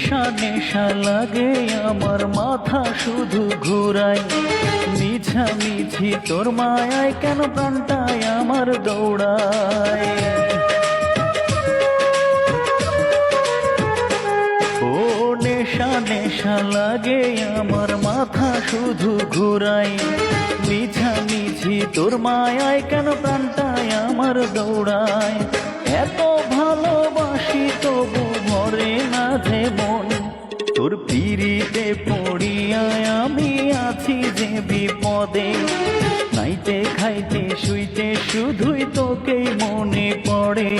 নেশা নেশা লাগে আমার মাথা শুধু ঘুরায়, মিছামিছি তোর মায়ায় কেন প্রাণটায় আমার দৌড়ায়। ও নেশা নেশা লাগে আমার মাথা শুধু ঘুরায়, মিছামিছি তোর মায়ায় কেন প্রাণটায় আমার দৌড়ায়। এত ভালোবাসি তবু ভরে না যে মন, তোর পিড়িতে পড়িয়ায় আমি আছি যে বিপদে। খাইতে খাইতে শুইতে শুধুই তোকেই মনে পড়ে।